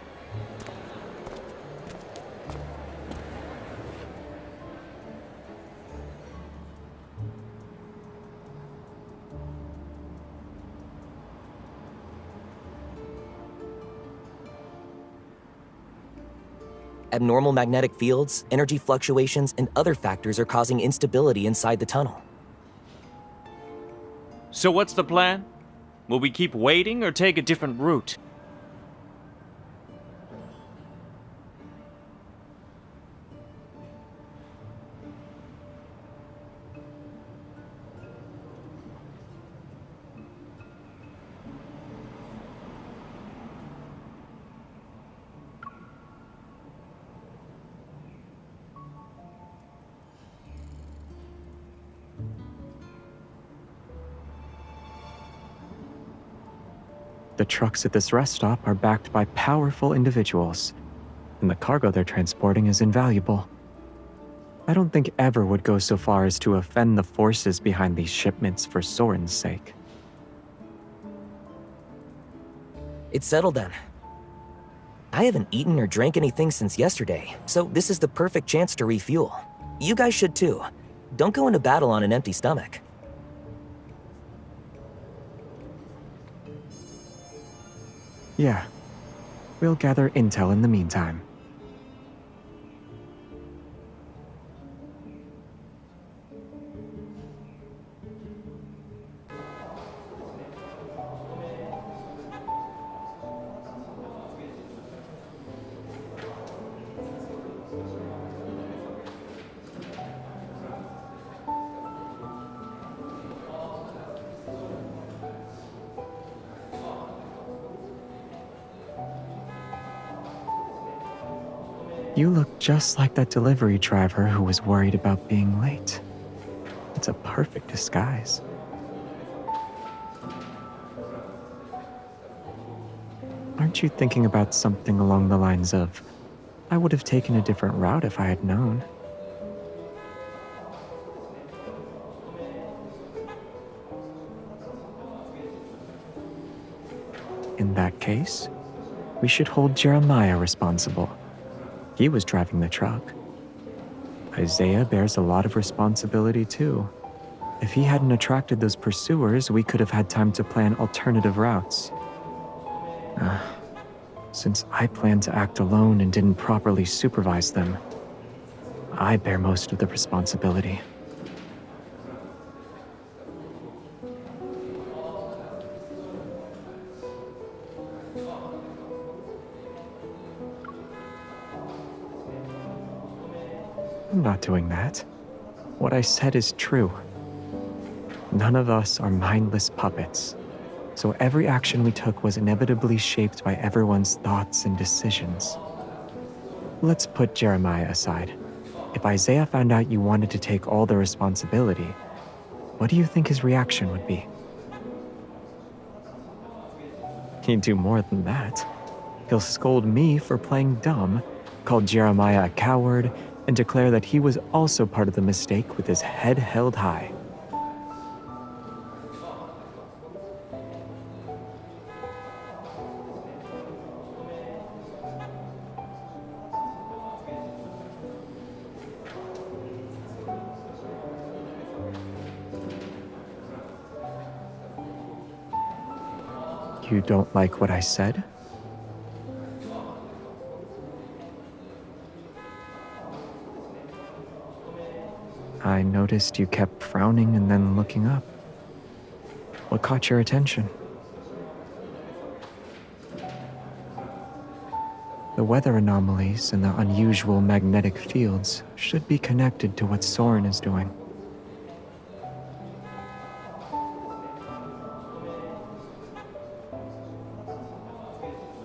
Abnormal magnetic fields, energy fluctuations, and other factors are causing instability inside the tunnel. So what's the plan? Will we keep waiting or take a different route? The trucks at this rest stop are backed by powerful individuals, and the cargo they're transporting is invaluable. I don't think Ever would go so far as to offend the forces behind these shipments for Soren's sake. It's settled then. I haven't eaten or drank anything since yesterday, so this is the perfect chance to refuel. You guys should too. Don't go into battle on an empty stomach. Yeah. We'll gather intel in the meantime. You look just like that delivery driver who was worried about being late. It's a perfect disguise. Aren't you thinking about something along the lines of, I would have taken a different route if I had known? In that case, we should hold Jeremiah responsible. He was driving the truck. Isaiah bears a lot of responsibility too. If he hadn't attracted those pursuers, we could have had time to plan alternative routes. Since I planned to act alone and didn't properly supervise them, I bear most of the responsibility. I'm not doing that. What I said is true. None of us are mindless puppets, so every action we took was inevitably shaped by everyone's thoughts and decisions. Let's put Jeremiah aside. If Isaiah found out you wanted to take all the responsibility, what do you think his reaction would be? He'd do more than that. He'll scold me for playing dumb, call Jeremiah a coward, and declare that he was also part of the mistake with his head held high. You don't like what I said? I noticed you kept frowning and then looking up. What caught your attention? The weather anomalies and the unusual magnetic fields should be connected to what Soren is doing.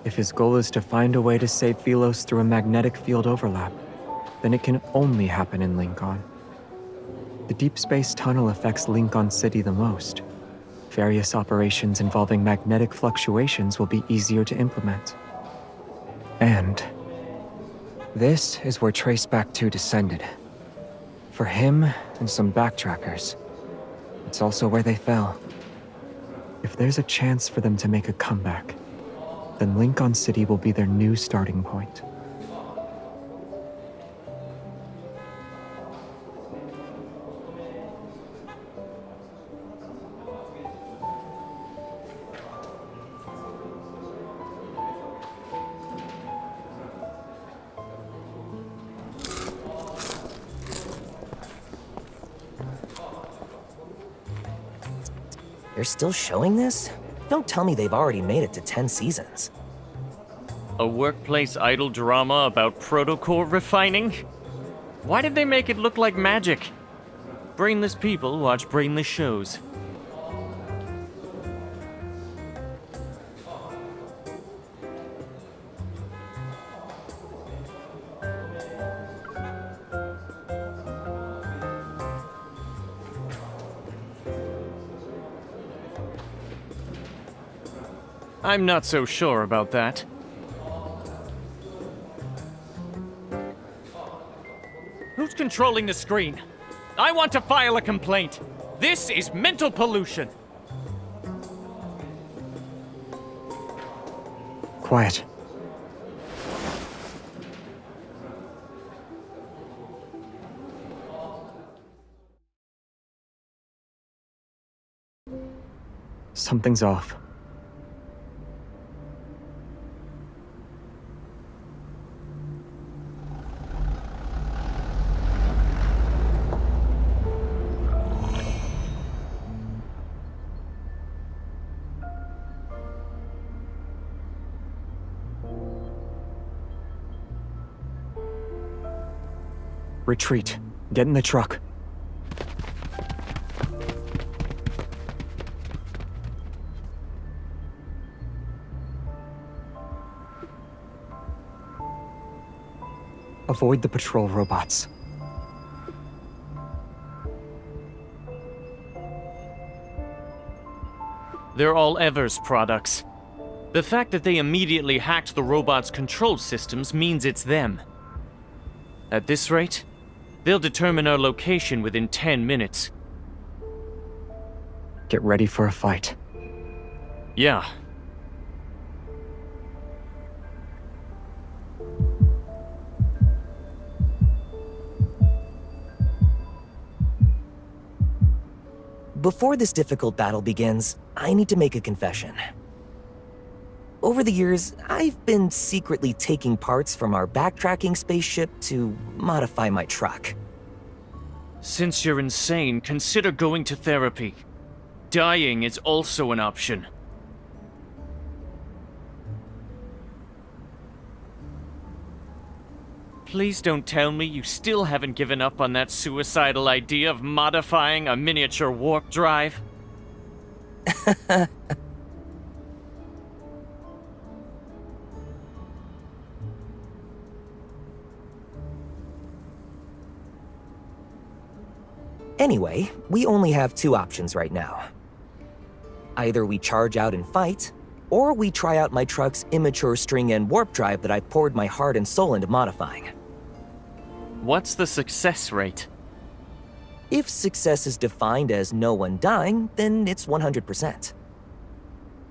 If his goal is to find a way to save Philos through a magnetic field overlap, then it can only happen in Lincoln. The deep space tunnel affects Lincoln City the most. Various operations involving magnetic fluctuations will be easier to implement. And this is where Traceback 2 descended. For him and some backtrackers, it's also where they fell. If there's a chance for them to make a comeback, then Lincoln City will be their new starting point. They're still showing this? Don't tell me they've already made it to 10 seasons. A workplace idol drama about protocore refining? Why did they make it look like magic? Brainless people watch brainless shows. I'm not so sure about that. Who's controlling the screen? I want to file a complaint. This is mental pollution. Quiet. Something's off. Retreat. Get in the truck. Avoid the patrol robots. They're all Evers products. The fact that they immediately hacked the robots' control systems means it's them. At this rate, they'll determine our location within 10 minutes. Get ready for a fight. Yeah. Before this difficult battle begins, I need to make a confession. Over the years, I've been secretly taking parts from our backtracking spaceship to modify my truck. Since you're insane, consider going to therapy. Dying is also an option. Please don't tell me you still haven't given up on that suicidal idea of modifying a miniature warp drive? Anyway, we only have two options right now. Either we charge out and fight, or we try out my truck's immature string-end warp drive that I've poured my heart and soul into modifying. What's the success rate? If success is defined as no one dying, then it's 100%.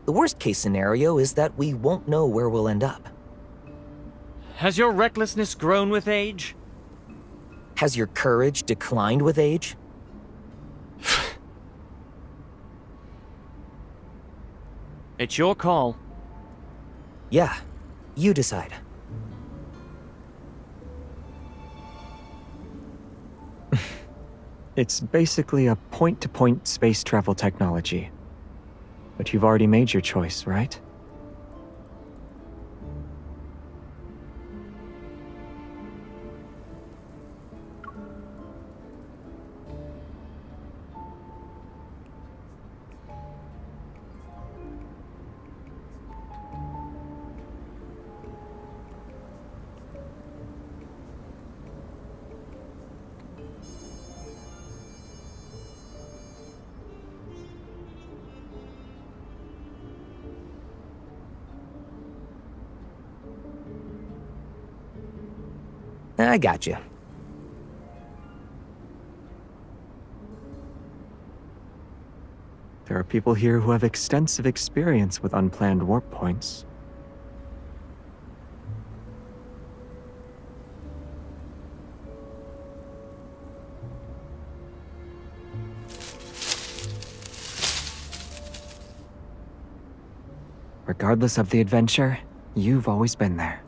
The worst-case scenario is that we won't know where we'll end up. Has your recklessness grown with age? Has your courage declined with age? It's your call. Yeah, you decide. It's basically a point-to-point space travel technology. But you've already made your choice, right? I got you. There are people here who have extensive experience with unplanned warp points. Regardless of the adventure, you've always been there.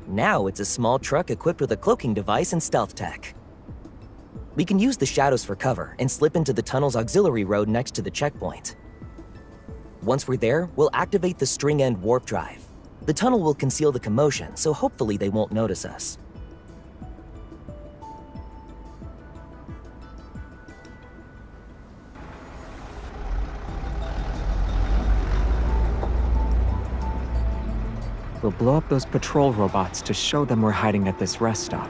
Now it's a small truck equipped with a cloaking device and stealth tech. We can use the shadows for cover and slip into the tunnel's auxiliary road next to the checkpoint. Once we're there, we'll activate the string-end warp drive. The tunnel will conceal the commotion, so hopefully they won't notice us. We'll blow up those patrol robots to show them we're hiding at this rest stop.